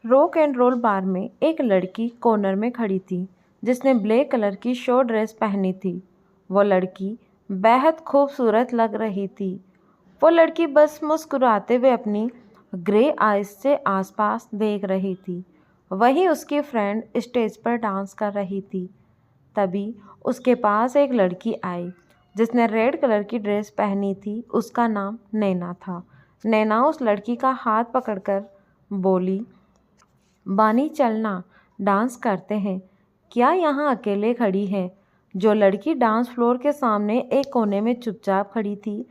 Rock and roll bar में एक लड़की कॉर्नर में खड़ी थी जिसने ब्लैक कलर की शॉर्ट ड्रेस पहनी थी। वो लड़की बेहद खूबसूरत लग रही थी। वो लड़की बस मुस्कुराते हुए अपनी ग्रे आइज से आसपास देख रही थी। वहीं उसकी फ्रेंड स्टेज पर डांस कर रही थी। तभी उसके पास एक लड़की आई जिसने रेड कलर की ड्रेस पहनी थी। उसका नाम नैना था। नैना उस लड़की का हाथ पकड़कर बोली, बानी चलना, डांस करते हैं। क्या यहाँ अकेले खड़ी है? जो लड़की डांस फ्लोर के सामने एक कोने में चुपचाप खड़ी थी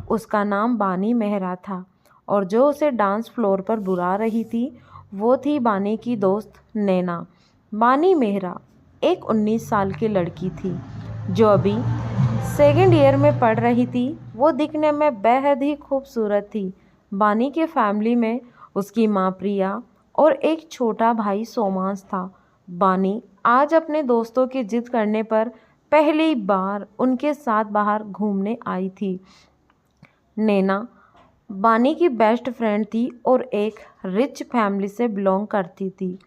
उसका नाम बानी मेहरा था, और जो उसे डांस फ्लोर पर बुला रही थी वो थी बानी की दोस्त नैना। बानी मेहरा एक 19 साल की लड़की थी जो अभी सेकेंड ईयर में पढ़ रही थी। वो दिखने में बेहद ही खूबसूरत थी। बानी की फैमिली में उसकी माँ प्रिया और एक छोटा भाई सोमांश था। बानी आज अपने दोस्तों की जिद करने पर पहली बार उनके साथ बाहर घूमने आई थी। नैना बानी की बेस्ट फ्रेंड थी और एक रिच फैमिली से बिलोंग करती थी,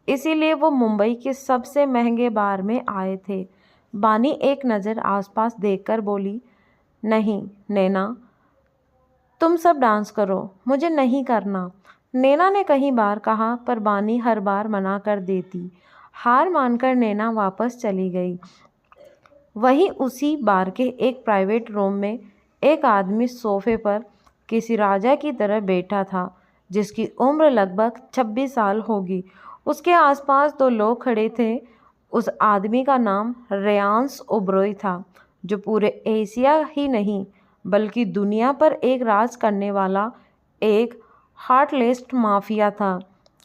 इसीलिए वो मुंबई के सबसे महंगे बार में आए थे। बानी एक नज़र आसपास देखकर बोली, नहीं नैना, तुम सब डांस करो, मुझे नहीं करना। नैना ने कई बार कहा पर बानी हर बार मना कर देती। हार मानकर नैना वापस चली गई। वहीं उसी बार के एक प्राइवेट रूम में एक आदमी सोफे पर किसी राजा की तरह बैठा था जिसकी उम्र लगभग 26 साल होगी। उसके आसपास दो लोग खड़े थे। उस आदमी का नाम रेयांस ओबरॉय था, जो पूरे एशिया ही नहीं बल्कि दुनिया पर एक राज करने वाला एक हार्टलेस माफिया था।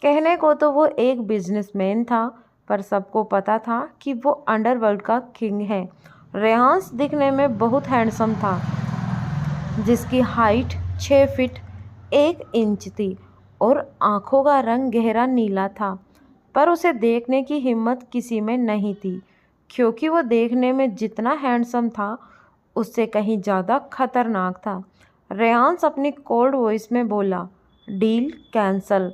कहने को तो वो एक बिजनेसमैन था, पर सबको पता था कि वो अंडरवर्ल्ड का किंग है। रेयांस दिखने में बहुत हैंडसम था, जिसकी हाइट 6 फीट 1 इंच थी और आंखों का रंग गहरा नीला था। पर उसे देखने की हिम्मत किसी में नहीं थी, क्योंकि वो देखने में जितना हैंडसम था उससे कहीं ज़्यादा खतरनाक था। रेयांस अपनी कोल्ड वॉइस में बोला, डील कैंसल।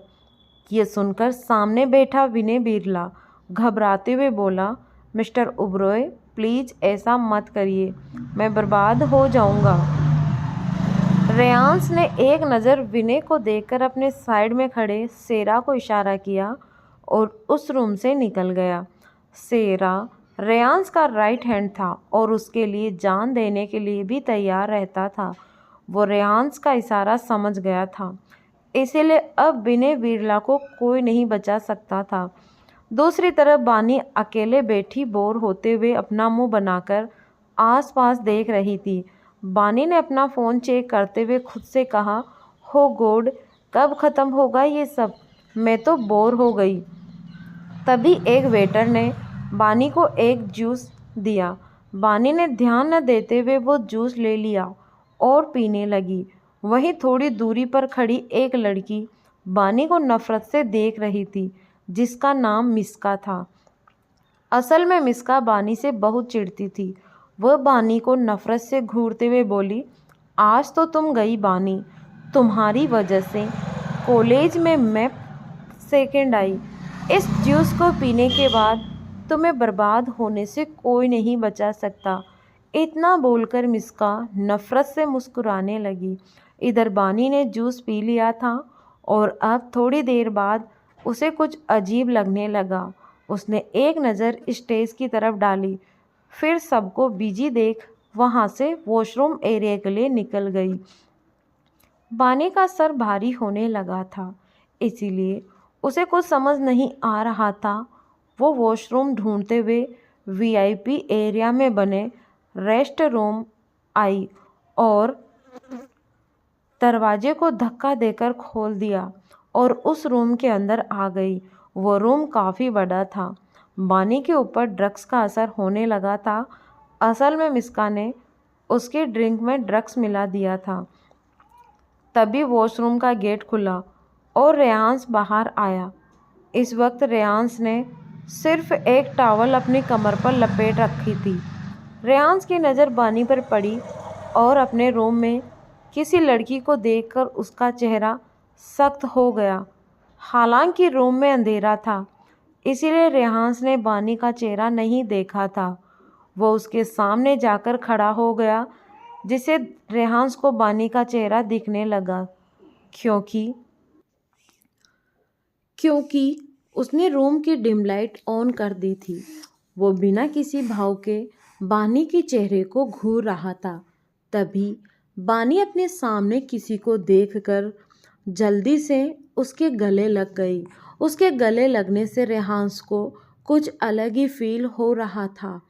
ये सुनकर सामने बैठा विनय बिरला घबराते हुए बोला, मिस्टर ओबरॉय प्लीज़ ऐसा मत करिए, मैं बर्बाद हो जाऊंगा। रेयांस ने एक नज़र विनय को देखकर अपने साइड में खड़े सेरा को इशारा किया और उस रूम से निकल गया। सेरा रेयांस का राइट हैंड था और उसके लिए जान देने के लिए भी तैयार रहता था। वो रेयांस का इशारा समझ गया था, इसीलिए अब विनय बिरला को कोई नहीं बचा सकता था। दूसरी तरफ बानी अकेले बैठी बोर होते हुए अपना मुंह बनाकर आसपास देख रही थी। बानी ने अपना फ़ोन चेक करते हुए खुद से कहा, हो गॉड, कब ख़त्म होगा ये सब, मैं तो बोर हो गई। तभी एक वेटर ने बानी को एक जूस दिया। बानी ने ध्यान न देते हुए वो जूस ले लिया और पीने लगी। वहीं थोड़ी दूरी पर खड़ी एक लड़की बानी को नफ़रत से देख रही थी, जिसका नाम मिस्का था। असल में मिस्का बानी से बहुत चिढ़ती थी। वह बानी को नफ़रत से घूरते हुए बोली, आज तो तुम गई बानी, तुम्हारी वजह से कॉलेज में मैं सेकंड आई। इस जूस को पीने के बाद तुम्हें बर्बाद होने से कोई नहीं बचा सकता। इतना बोलकर मिस्का नफ़रत से मुस्कुराने लगी। इधर बानी ने जूस पी लिया था और अब थोड़ी देर बाद उसे कुछ अजीब लगने लगा। उसने एक नज़र स्टेज की तरफ डाली, फिर सबको बिजी देख वहाँ से वॉशरूम एरिया के लिए निकल गई। बानी का सर भारी होने लगा था, इसीलिए उसे कुछ समझ नहीं आ रहा था। वो वॉशरूम ढूंढते हुए वीआईपी एरिया में बने रेस्ट रूम आई और दरवाजे को धक्का देकर खोल दिया और उस रूम के अंदर आ गई। वो रूम काफ़ी बड़ा था। बानी के ऊपर ड्रग्स का असर होने लगा था। असल में मिस्का ने उसके ड्रिंक में ड्रग्स मिला दिया था। तभी वॉशरूम का गेट खुला और रेयांस बाहर आया। इस वक्त रेयांस ने सिर्फ एक टॉवल अपनी कमर पर लपेट रखी थी। रेयांस की नज़र बानी पर पड़ी और अपने रूम में किसी लड़की को देखकर उसका चेहरा सख्त हो गया। हालांकि रूम में अंधेरा था, इसीलिए रेहांस ने बानी का चेहरा नहीं देखा था। वो उसके सामने जाकर खड़ा हो गया, जिससे रेहांस को बानी का चेहरा दिखने लगा, क्योंकि क्योंकि उसने रूम की डिम लाइट ऑन कर दी थी। वो बिना किसी भाव के बानी के चेहरे को घूर रहा था। तभी बानी अपने सामने किसी को देखकर जल्दी से उसके गले लग गई। उसके गले लगने से रेहांस को कुछ अलग ही फील हो रहा था,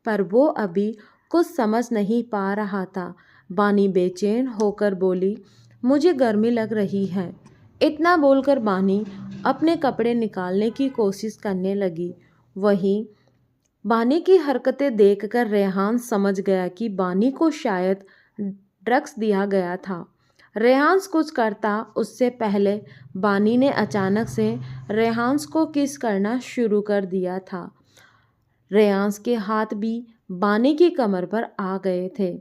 पर वो अभी कुछ समझ नहीं पा रहा था। बानी बेचैन होकर बोली, मुझे गर्मी लग रही है। इतना बोलकर बानी अपने कपड़े निकालने की कोशिश करने लगी। वहीं बानी की हरकतें देखकर रेहान समझ गया कि बानी को शायद ड्रग्स दिया गया था। रेहान्स कुछ करता उससे पहले बानी ने अचानक से रेहान्स को किस करना शुरू कर दिया था। रेहान्स के हाथ भी बानी की कमर पर आ गए थे।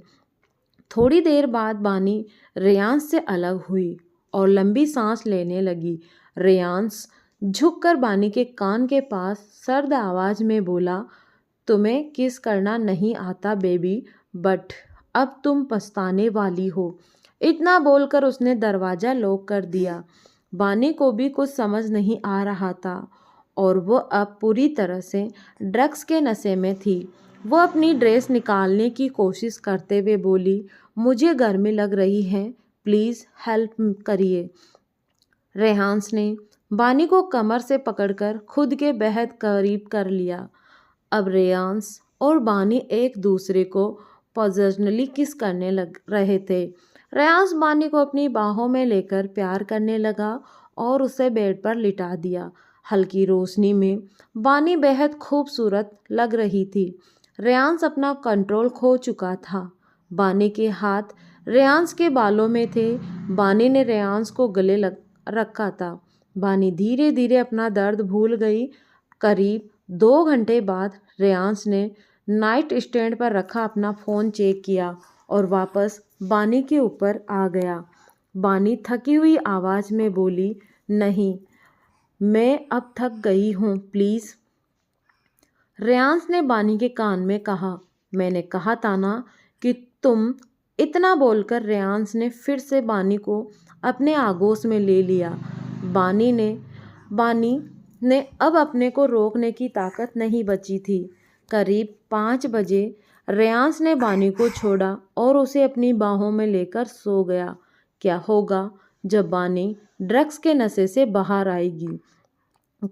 थोड़ी देर बाद बानी रेहान्स से अलग हुई और लंबी सांस लेने लगी। रेहान्स झुककर बानी के कान के पास सर्द आवाज में बोला, तुम्हें किस करना नहीं आता बेबी, बट अब तुम पछताने वाली हो। इतना बोलकर उसने दरवाज़ा लॉक कर दिया। बानी को भी कुछ समझ नहीं आ रहा था और वो अब पूरी तरह से ड्रग्स के नशे में थी। वो अपनी ड्रेस निकालने की कोशिश करते हुए बोली, मुझे गर्मी लग रही है, प्लीज़ हेल्प करिए। रेहान्स ने बानी को कमर से पकड़कर खुद के बेहद करीब कर लिया। अब रेहान्स और बानी एक दूसरे को पॉजिटिवली किस करने लग रहे थे। रेहान्स बानी को अपनी बाहों में लेकर प्यार करने लगा और उसे बेड पर लिटा दिया। हल्की रोशनी में बानी बेहद खूबसूरत लग रही थी। रेहान्स अपना कंट्रोल खो चुका था। बानी के हाथ रेहान्स के बालों में थे। बानी ने रेहान्स को गले रखा था। बानी धीरे धीरे अपना दर्द भूल गई। करीब 2 घंटे बाद रेहान्स ने नाइट स्टैंड पर रखा अपना फ़ोन चेक किया और वापस बानी के ऊपर आ गया। बानी थकी हुई आवाज़ में बोली, नहीं, मैं अब थक गई हूँ, प्लीज़। रेहान्स ने बानी के कान में कहा, मैंने कहा था ना कि तुम। इतना बोलकर रेहान्स ने फिर से बानी को अपने आगोश में ले लिया। बानी ने अब अपने को रोकने की ताकत नहीं बची थी। करीब 5 बजे रेहान्स ने बानी को छोड़ा और उसे अपनी बाहों में लेकर सो गया। क्या होगा जब बानी ड्रग्स के नशे से बाहर आएगी?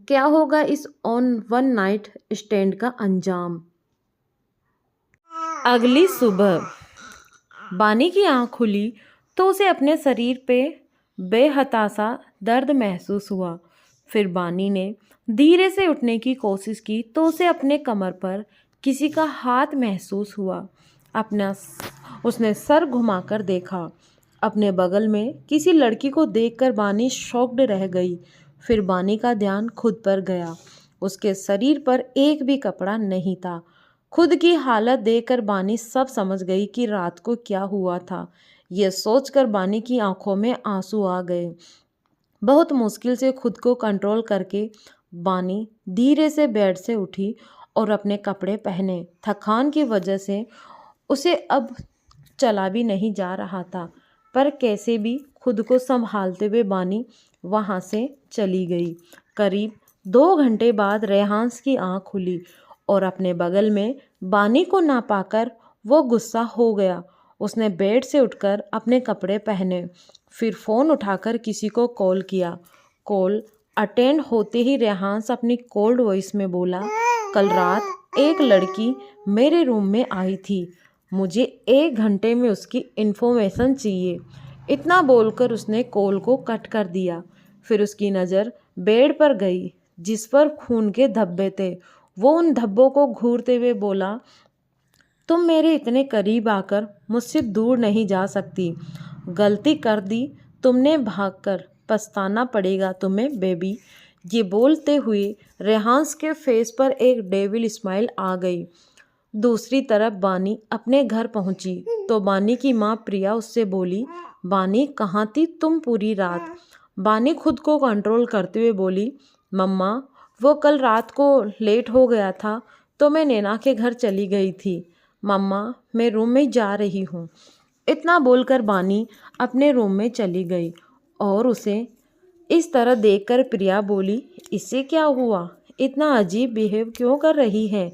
क्या होगा इस वन नाइट स्टैंड का अंजाम? अगली सुबह बानी की आंख खुली तो उसे अपने शरीर पे बेहताशा दर्द महसूस हुआ। फिर बानी ने धीरे से उठने की कोशिश की तो उसे अपने कमर पर किसी का हाथ महसूस हुआ। उसने सर घुमाकर देखा। अपने बगल में किसी लड़की को देखकर बानी शॉक्ड रह गई। फिर बानी का ध्यान खुद पर गया। उसके शरीर पर एक भी कपड़ा नहीं था। खुद की हालत देखकर बानी सब समझ गई कि रात को क्या हुआ था। यह सोचकर बानी की आंखों में आंसू आ गए। बहुत मुश्किल से खुद को कंट्रोल करके बानी धीरे से बेड से उठी और अपने कपड़े पहने। थकान की वजह से उसे अब चला भी नहीं जा रहा था, पर कैसे भी खुद को संभालते हुए बानी वहाँ से चली गई। करीब 2 घंटे बाद रेहान्स की आँख खुली और अपने बगल में बानी को ना पाकर वो गुस्सा हो गया। उसने बेड से उठकर अपने कपड़े पहने, फिर फ़ोन उठाकर किसी को कॉल किया। कॉल अटेंड होते ही रेहान्स अपनी कोल्ड वॉइस में बोला, कल रात एक लड़की मेरे रूम में आई थी, मुझे 1 घंटे में उसकी इन्फॉर्मेशन चाहिए। इतना बोलकर उसने कॉल को कट कर दिया। फिर उसकी नज़र बेड पर गई जिस पर खून के धब्बे थे। वो उन धब्बों को घूरते हुए बोला, तुम मेरे इतने करीब आकर मुझसे दूर नहीं जा सकती। गलती कर दी तुमने, भागकर पछताना पड़ेगा तुम्हें बेबी। ये बोलते हुए रेहान्स के फेस पर एक डेविल स्माइल आ गई। दूसरी तरफ बानी अपने घर पहुंची तो बानी की माँ प्रिया उससे बोली, बानी कहाँ थी तुम पूरी रात? बानी खुद को कंट्रोल करते हुए बोली, मम्मा वो कल रात को लेट हो गया था तो मैं नैना के घर चली गई थी। मम्मा मैं रूम में जा रही हूँ। इतना बोलकर बानी अपने रूम में चली गई और उसे इस तरह देखकर प्रिया बोली, इससे क्या हुआ, इतना अजीब बिहेव क्यों कर रही है।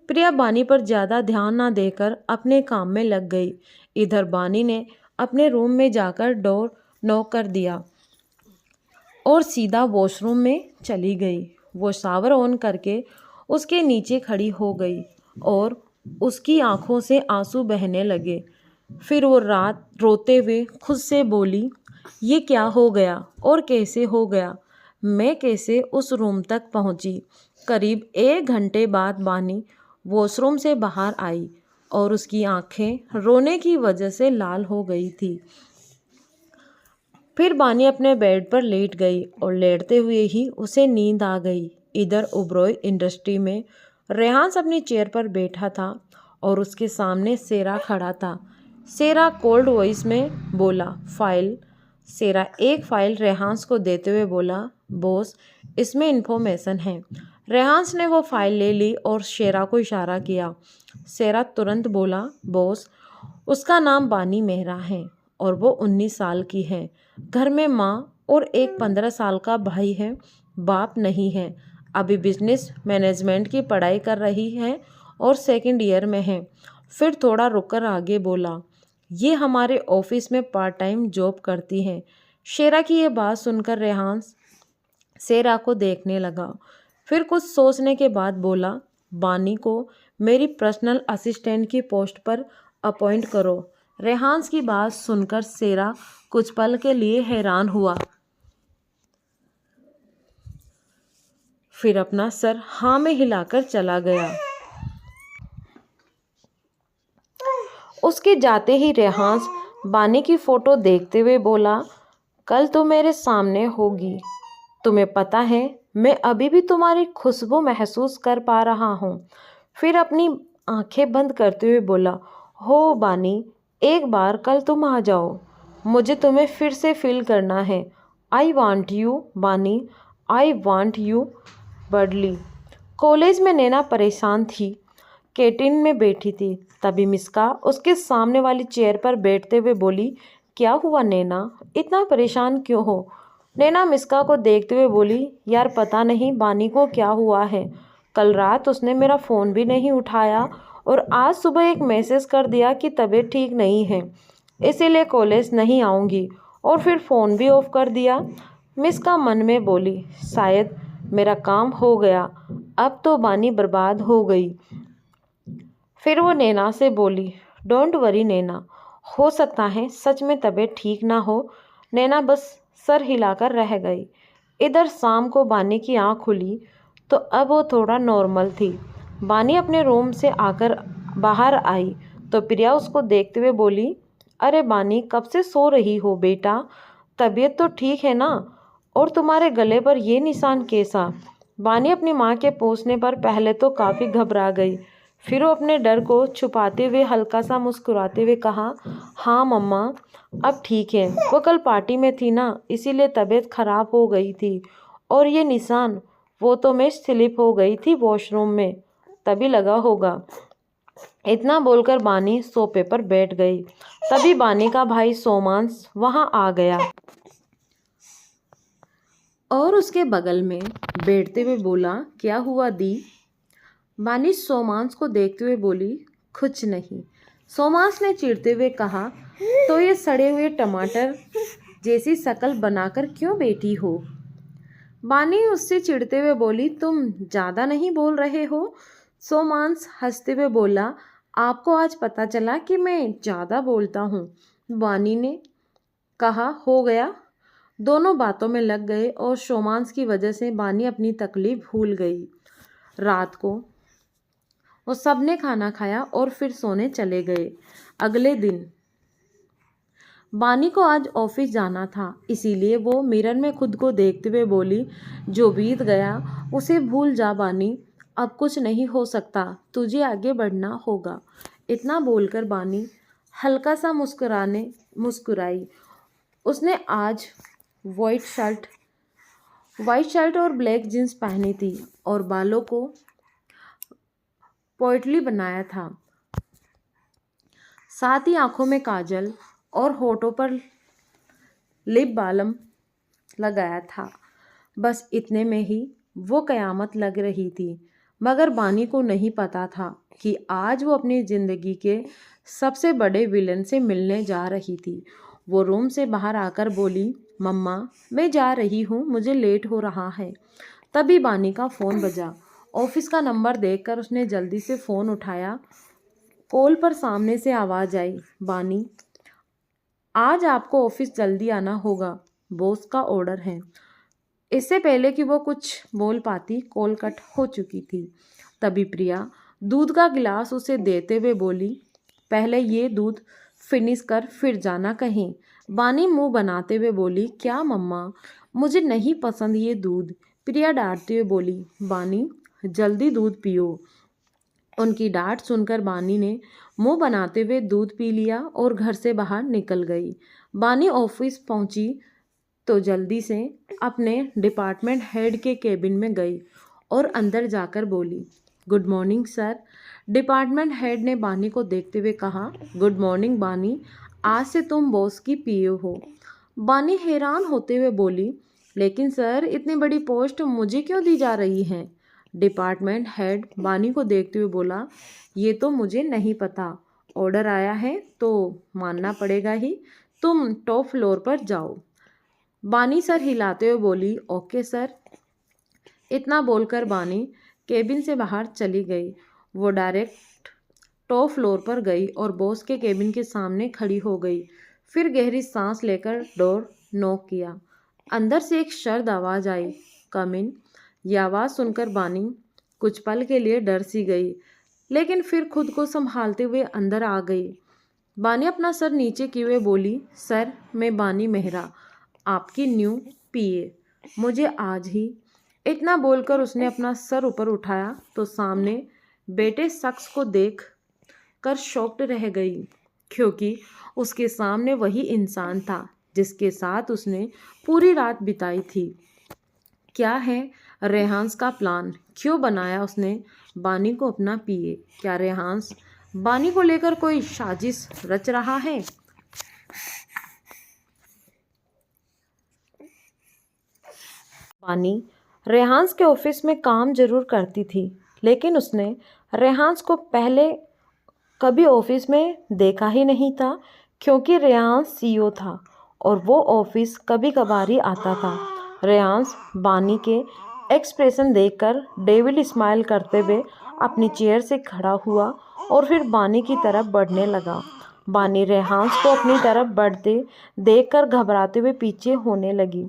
प्रिया बानी पर ज़्यादा ध्यान ना देकर अपने काम में लग गई। इधर बानी ने अपने रूम में जाकर डोर नॉक कर दिया और सीधा वॉशरूम में चली गई। वो शावर ऑन करके उसके नीचे खड़ी हो गई और उसकी आंखों से आंसू बहने लगे। फिर वो रात रोते हुए खुद से बोली, ये क्या हो गया और कैसे हो गया, मैं कैसे उस रूम तक पहुंची। करीब 1 घंटे बाद बानी वॉशरूम से बाहर आई और उसकी आंखें रोने की वजह से लाल हो गई थी। फिर बानी अपने बेड पर लेट गई और लेटते हुए ही उसे नींद आ गई। इधर ओबरॉय इंडस्ट्री में रेहान्स अपनी चेयर पर बैठा था और उसके सामने सेरा खड़ा था। सेरा कोल्ड वॉइस में बोला, फाइल। सेरा एक फाइल रेहान्स को देते हुए बोला, बॉस इसमें इंफॉर्मेशन है। रेहान्स ने वो फाइल ले ली और शेरा को इशारा किया। सेरा तुरंत बोला, बॉस उसका नाम बानी मेहरा है और वो 19 साल की है। घर में माँ और एक 15 साल का भाई है, बाप नहीं है। अभी बिजनेस मैनेजमेंट की पढ़ाई कर रही है और सेकंड ईयर में है। फिर थोड़ा रुककर आगे बोला, ये हमारे ऑफिस में पार्ट टाइम जॉब करती है। शेरा की ये बात सुनकर रेहान्स सेरा को देखने लगा। फिर कुछ सोचने के बाद बोला, बानी को मेरी पर्सनल असिस्टेंट की पोस्ट पर अपॉइंट करो। रेहान्स की बात सुनकर सेरा कुछ पल के लिए हैरान हुआ, फिर अपना सर हाँ में हिलाकर चला गया। उसके जाते ही रेहान्स बानी की फ़ोटो देखते हुए बोला, कल तो मेरे सामने होगी। तुम्हें पता है मैं अभी भी तुम्हारी खुशबू महसूस कर पा रहा हूँ। फिर अपनी आंखें बंद करते हुए बोला, हो बानी एक बार कल तुम आ जाओ, मुझे तुम्हें फिर से फील करना है। आई वांट यू बानी, आई वांट यू बडली। कॉलेज में नैना परेशान थी, कैंटीन में बैठी थी। तभी मिस्का उसके सामने वाली चेयर पर बैठते हुए बोली, क्या हुआ नैना, इतना परेशान क्यों हो। नैना मिस्का को देखते हुए बोली, यार पता नहीं बानी को क्या हुआ है। कल रात उसने मेरा फ़ोन भी नहीं उठाया और आज सुबह एक मैसेज कर दिया कि तबीयत ठीक नहीं है, इसीलिए कॉलेज नहीं आऊँगी, और फिर फ़ोन भी ऑफ कर दिया। मिस्का मन में बोली, शायद मेरा काम हो गया, अब तो बानी बर्बाद हो गई। फिर वो नैना से बोली, डोंट वरी नैना, हो सकता है सच में तबीयत ठीक ना हो। नैना बस सर हिलाकर रह गई। इधर शाम को बानी की आँख खुली तो अब वो थोड़ा नॉर्मल थी। बानी अपने रूम से आकर बाहर आई तो प्रिया उसको देखते हुए बोली, अरे बानी कब से सो रही हो बेटा, तबीयत तो ठीक है ना, और तुम्हारे गले पर ये निशान कैसा। बानी अपनी माँ के पूछने पर पहले तो काफ़ी घबरा गई, फिर वो अपने डर को छुपाते हुए हल्का सा मुस्कुराते हुए कहा, हाँ मम्मा अब ठीक है, वो कल पार्टी में थी ना, इसीलिए तबीयत खराब हो गई थी, और ये निशान वो तो मैं स्लिप हो गई थी वॉशरूम में तभी लगा होगा। इतना बोलकर बानी सोफे पर बैठ गई। तभी बानी का भाई सोमांस वहाँ आ गया और उसके बगल में बैठते हुए बोला, क्या हुआ दी। बानी सोमांस को देखते हुए बोली, कुछ नहीं। सोमांस ने चिढ़ते हुए कहा, तो ये सड़े हुए टमाटर जैसी शक्ल बनाकर क्यों बैठी हो। बानी उससे चिढ़ते हुए बोली, तुम ज़्यादा नहीं बोल रहे हो। सोमांस हंसते हुए बोला, आपको आज पता चला कि मैं ज़्यादा बोलता हूँ। बानी ने कहा, हो गया। दोनों बातों में लग गए और सोमांस की वजह से बानी अपनी तकलीफ भूल गई। रात को वो सबने खाना खाया और फिर सोने चले गए। अगले दिन बानी को आज ऑफिस जाना था, इसीलिए वो मिरर में खुद को देखते हुए बोली, जो बीत गया उसे भूल जा बानी, अब कुछ नहीं हो सकता, तुझे आगे बढ़ना होगा। इतना बोलकर बानी हल्का सा मुस्कुराई। उसने आज वाइट शर्ट और ब्लैक जींस पहनी थी और बालों को पोटली बनाया था। साथ ही आंखों में काजल और होठों पर लिप बालम लगाया था। बस इतने में ही वो कयामत लग रही थी, मगर बानी को नहीं पता था कि आज वो अपनी ज़िंदगी के सबसे बड़े विलन से मिलने जा रही थी। वो रूम से बाहर आकर बोली, मम्मा मैं जा रही हूँ, मुझे लेट हो रहा है। तभी बानी का फ़ोन बजा। ऑफिस का नंबर देखकर उसने जल्दी से फ़ोन उठाया। कॉल पर सामने से आवाज़ आई, बानी आज आपको ऑफिस जल्दी आना होगा, बॉस का ऑर्डर है। इससे पहले कि वो कुछ बोल पाती, कॉल कट हो चुकी थी। तभी प्रिया दूध का गिलास उसे देते हुए बोली, पहले ये दूध फिनिश कर फिर जाना कहीं। बानी मुंह बनाते हुए बोली, क्या मम्मा, मुझे नहीं पसंद ये दूध। प्रिया डांटते हुए बोली, बानी जल्दी दूध पियो। उनकी डांट सुनकर बानी ने मुंह बनाते हुए दूध पी लिया और घर से बाहर निकल गई। बानी ऑफिस पहुंची तो जल्दी से अपने डिपार्टमेंट हेड के केबिन में गई और अंदर जाकर बोली, good morning sir. Department head ने बानी को देखते हुए कहा, गुड मॉर्निंग बानी, आज से तुम बॉस की पीओ हो। बानी हैरान होते हुए बोली, लेकिन सर इतनी बड़ी पोस्ट मुझे क्यों दी जा रही है। डिपार्टमेंट हेड बानी को देखते हुए बोला, ये तो मुझे नहीं पता, ऑर्डर आया है तो मानना पड़ेगा ही। तुम टॉप फ्लोर पर जाओ। बानी सर हिलाते हुए बोली, ओके सर। इतना बोलकर बानी केबिन से बाहर चली गई। वो डायरेक्ट टॉप फ्लोर पर गई और बॉस के केबिन के सामने खड़ी हो गई। फिर गहरी सांस लेकर डोर नॉक किया। अंदर से एक शर्द आवाज़ आई, कम इन। यह आवाज़ सुनकर बानी कुछ पल के लिए डर सी गई, लेकिन फिर खुद को संभालते हुए अंदर आ गई। बानी अपना सर नीचे किए हुए बोली, सर मैं बानी मेहरा, आपकी न्यू पीए, मुझे आज ही। इतना बोलकर उसने अपना सर ऊपर उठाया तो सामने बैठे शख्स को देख कर शॉक्ड रह गई, क्योंकि उसके सामने वही इंसान था जिसके साथ उसने पूरी रात बिताई थी। क्या है रेहांस का प्लान? क्यों बनाया उसने बानी को अपना पीए? क्या रेहांस बानी को लेकर कोई साजिश रच रहा है? बानी रेहांस के ऑफिस में काम जरूर करती थी, लेकिन उसने रेहांस को पहले कभी ऑफिस में देखा ही नहीं था, क्योंकि रेहांस सीईओ था और वो ऑफिस कभी कभार ही आता था। रेहांस बानी के एक्सप्रेशन देखकर डेविल स्माइल करते हुए अपनी चेयर से खड़ा हुआ और फिर बानी की तरफ बढ़ने लगा। बानी रेहांस को अपनी तरफ बढ़ते देखकर घबराते हुए पीछे होने लगी,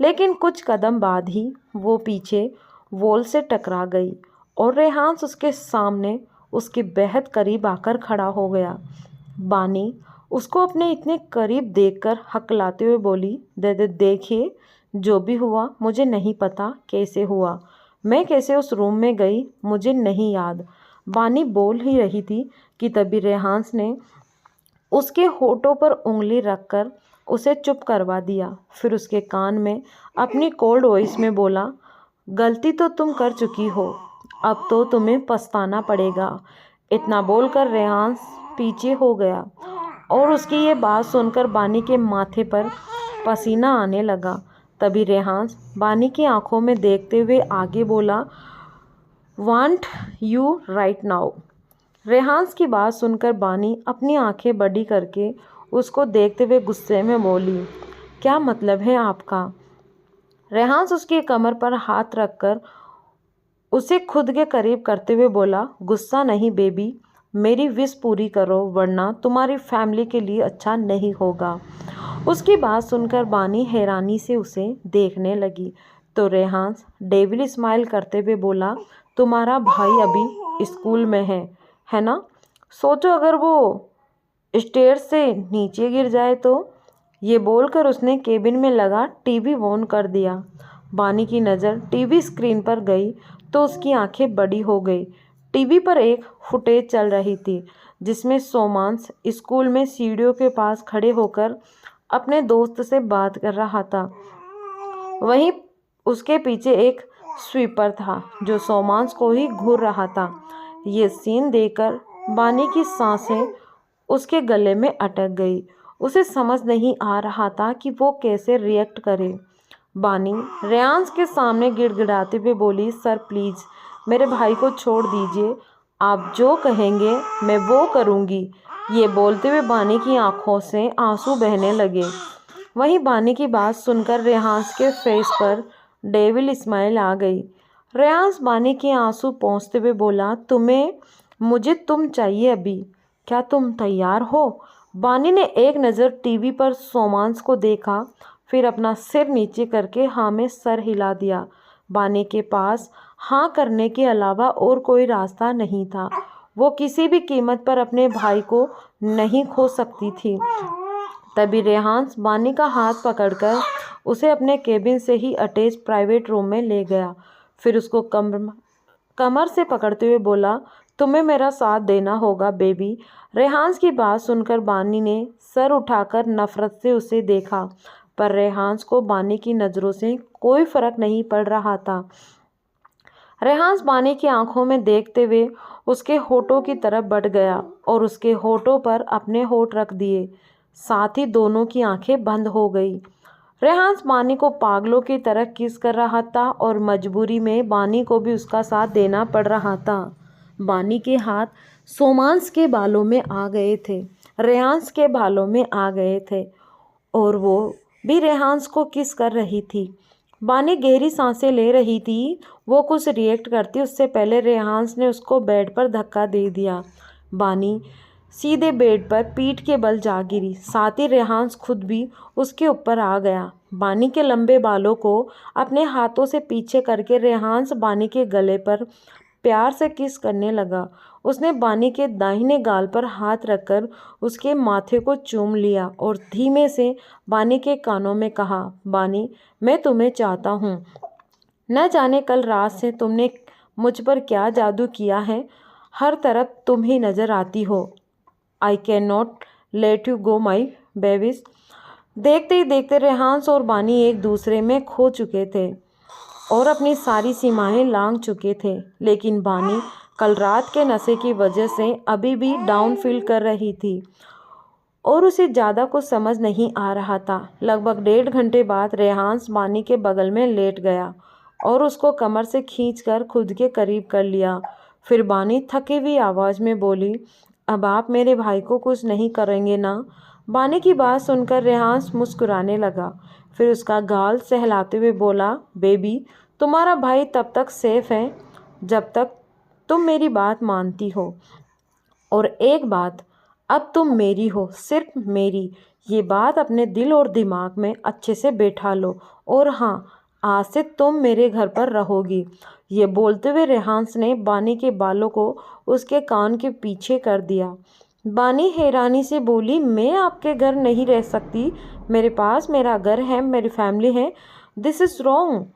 लेकिन कुछ कदम बाद ही वो पीछे वॉल से टकरा गई और रेहांस उसके सामने उसके बेहद करीब आकर खड़ा हो गया। बानी उसको अपने इतने करीब देखकर हकलाते हुए बोली, देखिए जो भी हुआ मुझे नहीं पता कैसे हुआ, मैं कैसे उस रूम में गई मुझे नहीं याद। बानी बोल ही रही थी कि तभी रेहांस ने उसके होठों पर उंगली रखकर उसे चुप करवा दिया। फिर उसके कान में अपनी कोल्ड वॉइस में बोला, गलती तो तुम कर चुकी हो, अब तो तुम्हें पछताना पड़ेगा। इतना बोलकर रेहांस पीछे हो गया और उसकी ये बात सुनकर बानी के माथे पर पसीना आने लगा। तभी रेहांस बानी की आंखों में देखते हुए आगे बोला, वांट यू राइट नाउ। रेहांस की बात सुनकर बानी अपनी आंखें बड़ी करके उसको देखते हुए गुस्से में बोली, क्या मतलब है आपका? रेहांस उसकी कमर पर हाथ रखकर उसे खुद के करीब करते हुए बोला, गुस्सा नहीं बेबी, मेरी विश पूरी करो वरना तुम्हारी फैमिली के लिए अच्छा नहीं होगा। उसकी बात सुनकर बानी हैरानी से उसे देखने लगी तो रेहांस डेविल स्माइल करते हुए बोला, तुम्हारा भाई अभी स्कूल में है ना? सोचो अगर वो स्टेयर्स से नीचे गिर जाए तो। ये बोलकर उसने केबिन में लगा टीवी ऑन कर दिया। बानी की नज़र टीवी स्क्रीन पर गई तो उसकी आंखें बड़ी हो गई। टीवी पर एक फुटेज चल रही थी जिसमें सोमांश स्कूल में सीढ़ियों के पास खड़े होकर अपने दोस्त से बात कर रहा था। वहीं उसके पीछे एक स्वीपर था जो सोमांस को ही घूर रहा था। ये सीन देखकर बानी की सांसें उसके गले में अटक गई। उसे समझ नहीं आ रहा था कि वो कैसे रिएक्ट करे। बानी रेयांश के सामने गिड़गिड़ाते हुए बोली, सर प्लीज़ मेरे भाई को छोड़ दीजिए, आप जो कहेंगे मैं वो करूँगी। ये बोलते हुए बानी की आंखों से आंसू बहने लगे। वहीं बानी की बात सुनकर रेयांश के फेस पर डेविल स्माइल आ गई। रेयांश बानी के आंसू पोंछते हुए बोला, मुझे तुम चाहिए अभी, क्या तुम तैयार हो? बानी ने एक नज़र टीवी पर सोमांस को देखा, फिर अपना सिर नीचे करके हाँ में सर हिला दिया। बानी के पास हाँ करने के अलावा और कोई रास्ता नहीं था। वो किसी भी कीमत पर अपने भाई को नहीं खो सकती थी। तभी रेहांस बानी का हाथ पकड़कर उसे अपने केबिन से ही अटैच प्राइवेट रूम में ले गया। फिर उसको कमर से पकड़ते हुए बोला, तुम्हें मेरा साथ देना होगा बेबी। रेहांस की बात सुनकर बानी ने सर उठाकर नफरत से उसे देखा, पर रेहांस को बानी की नज़रों से कोई फर्क नहीं पड़ रहा था। रेहांस बानी की आंखों में देखते हुए उसके होठों की तरफ बढ़ गया और उसके होठों पर अपने होठ रख दिए। साथ ही दोनों की आंखें बंद हो गई। रेहांस बानी को पागलों की तरह किस कर रहा था और मजबूरी में बानी को भी उसका साथ देना पड़ रहा था। बानी के हाथ सोमांस के बालों में आ गए थे, रेहांस के बालों में आ गए थे और वो भी रेहांस को किस कर रही थी। बानी गहरी सांसें ले रही थी। वो कुछ रिएक्ट करती उससे पहले रेहांस ने उसको बेड पर धक्का दे दिया। बानी सीधे बेड पर पीठ के बल जा गिरी। साथ ही रेहांस खुद भी उसके ऊपर आ गया। बानी के लंबे बालों को अपने हाथों से पीछे करके रेहांस बानी के गले पर प्यार से किस करने लगा। उसने बानी के दाहिने गाल पर हाथ रखकर उसके माथे को चूम लिया और धीमे से बानी के कानों में कहा, बानी मैं तुम्हें चाहता हूँ। न जाने कल रात से तुमने मुझ पर क्या जादू किया है, हर तरफ तुम ही नज़र आती हो। I can not let you go my babies. देखते ही देखते रेहांस और बानी एक दूसरे में खो चुके थे और अपनी सारी सीमाएं लांघ चुके थे। लेकिन बानी कल रात के नशे की वजह से अभी भी डाउन फील कर रही थी और उसे ज़्यादा कुछ समझ नहीं आ रहा था। लगभग 1.5 घंटे बाद रेहांस बानी के बगल में लेट गया और उसको कमर से खींचकर खुद के करीब कर लिया। फिर बानी थकी हुई आवाज़ में बोली, अब आप मेरे भाई को कुछ नहीं करेंगे ना? बानी की बात सुनकर रेहांस मुस्कुराने लगा। फिर उसका गाल सहलाते हुए बोला, बेबी तुम्हारा भाई तब तक सेफ है जब तक तुम मेरी बात मानती हो। और एक बात, अब तुम मेरी हो, सिर्फ मेरी। ये बात अपने दिल और दिमाग में अच्छे से बैठा लो। और हाँ, आज से तुम मेरे घर पर रहोगी। ये बोलते हुए रेहांस ने बानी के बालों को उसके कान के पीछे कर दिया। बानी हैरानी से बोली, मैं आपके घर नहीं रह सकती, मेरे पास मेरा घर है, मेरी फैमिली है। This is wrong.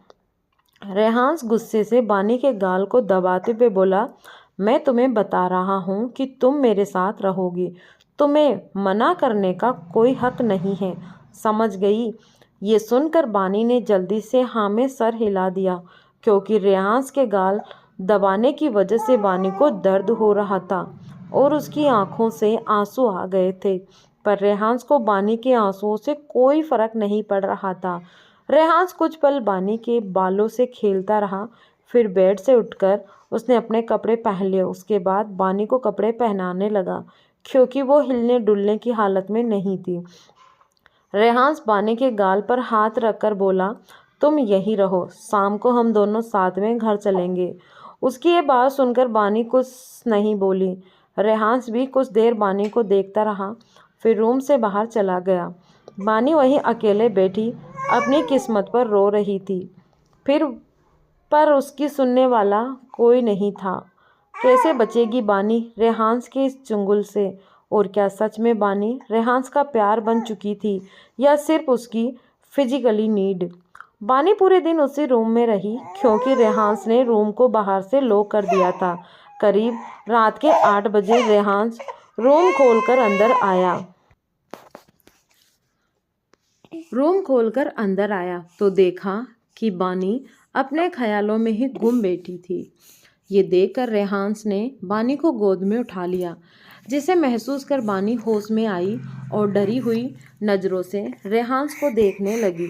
रेहांस गुस्से से बानी के गाल को दबाते हुए बोला, मैं तुम्हें बता रहा हूँ कि तुम मेरे साथ रहोगी, तुम्हें मना करने का कोई हक नहीं है, समझ गई? ये सुनकर बानी ने जल्दी से हाँ में सर हिला दिया, क्योंकि रेहांस के गाल दबाने की वजह से बानी को दर्द हो रहा था और उसकी आंखों से आंसू आ गए थे। पर रेहांस को बानी के आंसुओं से कोई फर्क नहीं पड़ रहा था। रेहांस कुछ पल बानी के बालों से खेलता रहा, फिर बेड से उठकर उसने अपने कपड़े पहन लिए। उसके बाद बानी को कपड़े पहनाने लगा, क्योंकि वो हिलने डुलने की हालत में नहीं थी। रेहांस बानी के गाल पर हाथ रखकर बोला, तुम यहीं रहो, शाम को हम दोनों साथ में घर चलेंगे। उसकी ये बात सुनकर बानी कुछ नहीं बोली। रेहांस भी कुछ देर बानी को देखता रहा, फिर रूम से बाहर चला गया। बानी वहीं अकेले बैठी अपनी किस्मत पर रो रही थी। पर उसकी सुनने वाला कोई नहीं था। कैसे बचेगी बानी रेहांस के इस चुंगल से? और क्या सच में बानी रेहांस का प्यार बन चुकी थी या सिर्फ उसकी फिजिकली नीड? बानी पूरे दिन उसी रूम में रही, क्योंकि रेहांस ने रूम को बाहर से लॉक कर दिया था। करीब रात के 8 बजे रेहांस रूम खोलकर अंदर आया तो देखा कि बानी अपने ख्यालों में ही गुम बैठी थी। ये देखकर रेहान्स ने बानी को गोद में उठा लिया, जिसे महसूस कर बानी होश में आई और डरी हुई नज़रों से रेहान्स को देखने लगी।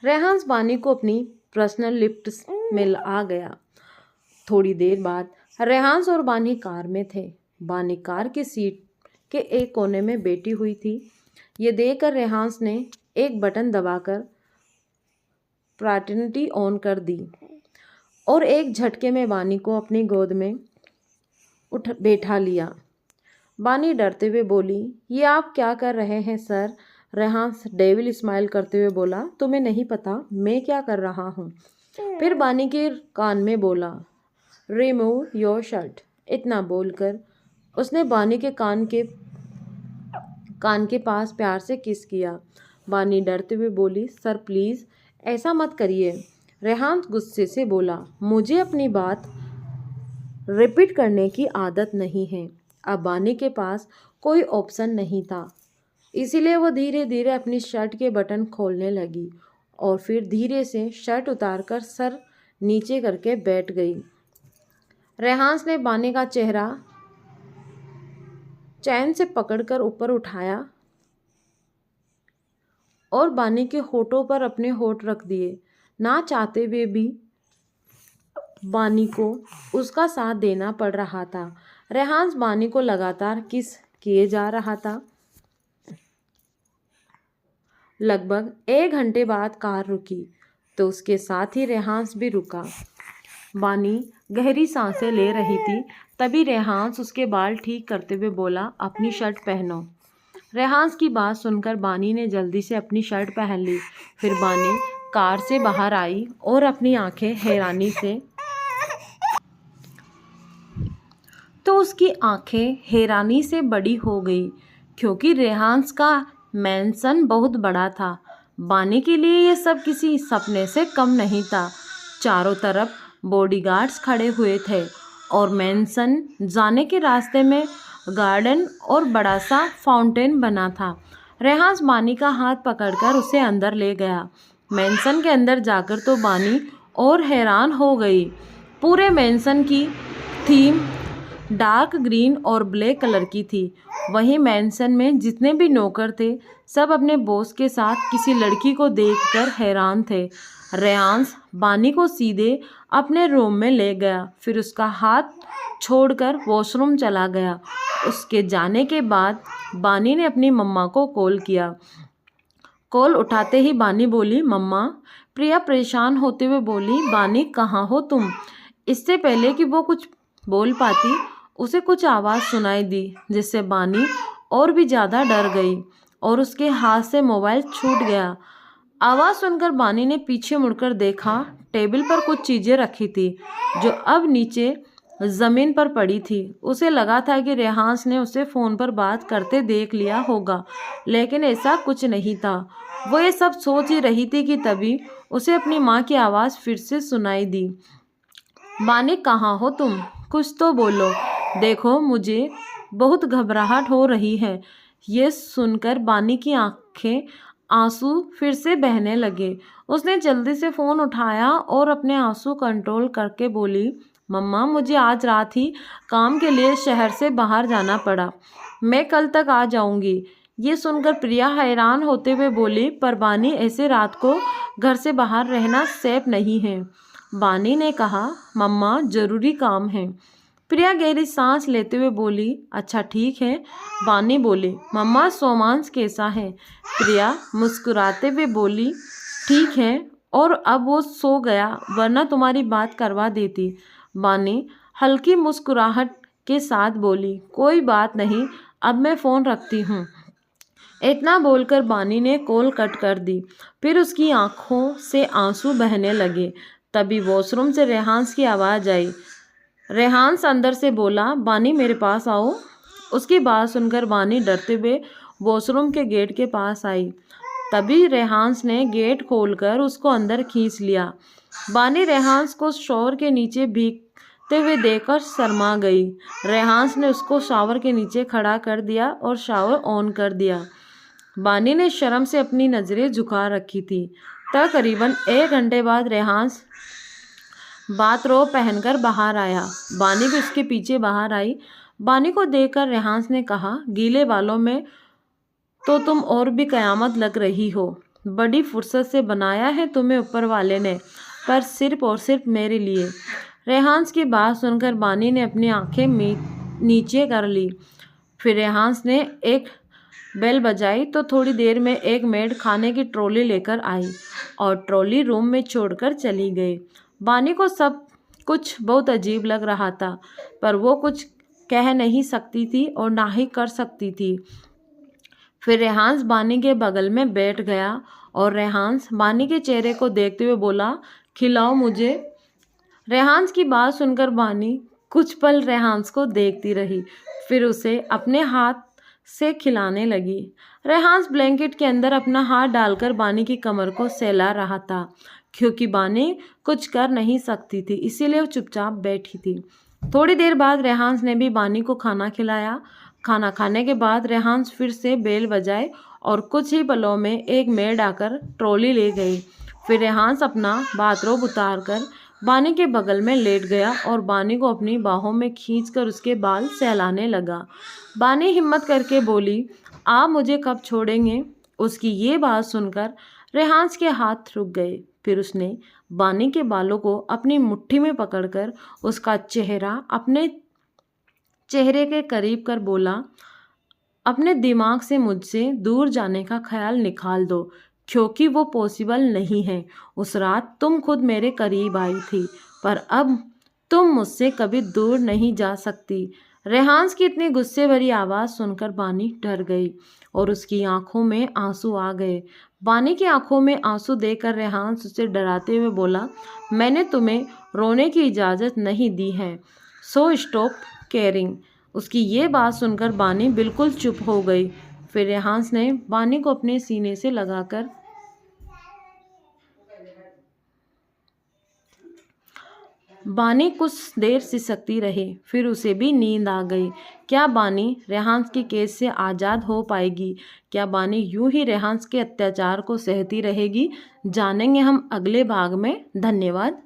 रेहान्स बानी को अपनी पर्सनल लिफ्ट में आ गया। थोड़ी देर बाद रेहान्स और बानी कार में थे। बानी कार की सीट के एक कोने में बैठी हुई थी। ये देखकर रेहान्स ने एक बटन दबाकर प्राइमरी ऑन कर दी और एक झटके में बानी को अपनी गोद में बैठा लिया। बानी डरते हुए बोली, ये आप क्या कर रहे हैं सर? रेहान्स डेविल स्माइल करते हुए बोला, तुम्हें नहीं पता मैं क्या कर रहा हूँ। फिर बानी के कान में बोला, रिमूव योर शर्ट। इतना बोलकर उसने बानी के कान के पास प्यार से किस किया। बानी डरते हुए बोली, सर प्लीज़ ऐसा मत करिए। रेहान्स गुस्से से बोला, मुझे अपनी बात रिपीट करने की आदत नहीं है। अब बानी के पास कोई ऑप्शन नहीं था, इसीलिए वो धीरे धीरे अपनी शर्ट के बटन खोलने लगी और फिर धीरे से शर्ट उतारकर सर नीचे करके बैठ गई। रेहान्स ने बानी का चेहरा चैन से पकड़कर ऊपर उठाया और बानी के होठों पर अपने होठ रख दिए। ना चाहते हुए भी बानी को उसका साथ देना पड़ रहा था। रेहान्स बानी को लगातार किस किए जा रहा था। लगभग 1 घंटे बाद कार रुकी तो उसके साथ ही रेहान्स भी रुका। बानी गहरी सांसें ले रही थी। तभी रेहान्स उसके बाल ठीक करते हुए बोला, अपनी शर्ट पहनो। रेहान्स की बात सुनकर बानी ने जल्दी से अपनी शर्ट पहन ली। फिर बानी कार से बाहर आई और अपनी आंखें हैरानी से बड़ी हो गई, क्योंकि रेहान्स का मैंसन बहुत बड़ा था। बानी के लिए यह सब किसी सपने से कम नहीं था। चारों तरफ बॉडीगार्ड्स खड़े हुए थे और मैंसन जाने के रास्ते में गार्डन और बड़ा सा फाउंटेन बना था। रेहान्स बानी का हाथ पकड़कर उसे अंदर ले गया। मैंसन के अंदर जाकर तो बानी और हैरान हो गई। पूरे मैंसन की थीम डार्क ग्रीन और ब्लैक कलर की थी। वहीं मैंसन में जितने भी नौकर थे सब अपने बॉस के साथ किसी लड़की को देखकर हैरान थे। रेहान्स बानी को सीधे अपने रूम में ले गया, फिर उसका हाथ छोड़कर वॉशरूम चला गया। उसके जाने के बाद बानी ने अपनी मम्मा को कॉल किया। कॉल उठाते ही बानी बोली, मम्मा। प्रिया परेशान होते हुए बोली, बानी कहाँ हो तुम? इससे पहले कि वो कुछ बोल पाती उसे कुछ आवाज़ सुनाई दी, जिससे बानी और भी ज़्यादा डर गई और उसके हाथ से मोबाइल छूट गया। आवाज़ सुनकर बानी ने पीछे मुड़कर देखा। टेबल पर कुछ चीज़ें रखी थी जो अब नीचे ज़मीन पर पड़ी थी। उसे लगा था कि रेहान्स ने उसे फ़ोन पर बात करते देख लिया होगा, लेकिन ऐसा कुछ नहीं था। वो ये सब सोच ही रही थी कि तभी उसे अपनी माँ की आवाज़ फिर से सुनाई दी, बानी कहाँ हो तुम? कुछ तो बोलो। देखो मुझे बहुत घबराहट हो रही है। ये सुनकर बानी की आंखें आंसू फिर से बहने लगे। उसने जल्दी से फ़ोन उठाया और अपने आंसू कंट्रोल करके बोली, मम्मा मुझे आज रात ही काम के लिए शहर से बाहर जाना पड़ा, मैं कल तक आ जाऊंगी। ये सुनकर प्रिया हैरान होते हुए बोली, पर बानी ऐसे रात को घर से बाहर रहना सेफ नहीं है। बानी ने कहा, मम्मा ज़रूरी काम है। प्रिया गहरी सांस लेते हुए बोली, अच्छा ठीक है। बानी बोली, मम्मा सोमांश कैसा है? प्रिया मुस्कुराते हुए बोली, ठीक है, और अब वो सो गया, वरना तुम्हारी बात करवा देती। बानी हल्की मुस्कुराहट के साथ बोली, कोई बात नहीं, अब मैं फ़ोन रखती हूँ। इतना बोलकर बानी ने कॉल कट कर दी। फिर उसकी आंखों से आंसू बहने लगे। तभी वॉशरूम से रेहान्स की आवाज़ आई। रेहान्स अंदर से बोला, बानी मेरे पास आओ। उसकी बात सुनकर बानी डरते हुए वॉशरूम के गेट के पास आई। तभी रेहान्स ने गेट खोलकर उसको अंदर खींच लिया। बानी रेहान्स को शोर के नीचे हुए देखकर शर्मा गई। रेहांस ने उसको शावर के नीचे खड़ा कर दिया और शावर ऑन कर दिया। बानी ने शर्म से अपनी नज़रें झुका रखी थी। तकरीबन 1 घंटे बाद रेहांस बाथरोब पहनकर बाहर आया। बानी भी उसके पीछे बाहर आई। बानी को देखकर रेहांस ने कहा, गीले बालों में तो तुम और भी कयामत लग रही हो। बड़ी फुर्सत से बनाया है तुम्हें ऊपर वाले ने, पर सिर्फ और सिर्फ मेरे लिए। रेहांस की बात सुनकर बानी ने अपनी आंखें नीचे कर ली। फिर रेहांस ने एक बेल बजाई तो थोड़ी देर में एक मेड खाने की ट्रॉली लेकर आई और ट्रॉली रूम में छोड़कर चली गई। बानी को सब कुछ बहुत अजीब लग रहा था, पर वो कुछ कह नहीं सकती थी और ना ही कर सकती थी। फिर रेहांस बानी के बगल में बैठ गया और रेहांस बानी के चेहरे को देखते हुए बोला, खिलाओ मुझे। रेहांस की बात सुनकर बानी कुछ पल रेहांस को देखती रही, फिर उसे अपने हाथ से खिलाने लगी। रेहांस ब्लैंकेट के अंदर अपना हाथ डालकर बानी की कमर को सहला रहा था। क्योंकि बानी कुछ कर नहीं सकती थी, इसीलिए वो चुपचाप बैठी थी। थोड़ी देर बाद रेहांस ने भी बानी को खाना खिलाया। खाना खाने के बाद रेहांस फिर से बेल बजाए और कुछ ही पलों में एक मेड आकर ट्रॉली ले गई। फिर रेहांस अपना बाथरोब उतार कर बानी के बगल में लेट गया और बानी को अपनी बाहों में खींचकर उसके बाल सहलाने लगा। बानी हिम्मत करके बोली, आप मुझे कब छोड़ेंगे? उसकी ये बात सुनकर रेहांस के हाथ रुक गए। फिर उसने बानी के बालों को अपनी मुट्ठी में पकड़कर उसका चेहरा अपने चेहरे के करीब कर बोला, अपने दिमाग से मुझसे दूर जाने का ख्याल निकाल दो, क्योंकि वो पॉसिबल नहीं है। उस रात तुम खुद मेरे करीब आई थी, पर अब तुम मुझसे कभी दूर नहीं जा सकती। रेहांस की इतनी गुस्से भरी आवाज़ सुनकर बानी डर गई और उसकी आंखों में आंसू आ गए। बानी की आंखों में आंसू देखकर रेहांस उसे डराते हुए बोला, मैंने तुम्हें रोने की इजाज़त नहीं दी है, सो स्टॉप केयरिंग। उसकी ये बात सुनकर बानी बिल्कुल चुप हो गई। फिर रेहांस ने बानी को अपने सीने से लगाकर बानी कुछ देर सिसकती रही, फिर उसे भी नींद आ गई। क्या बानी रेहांस की कैद से आज़ाद हो पाएगी? क्या बानी यूं ही रेहांस के अत्याचार को सहती रहेगी? जानेंगे हम अगले भाग में। धन्यवाद।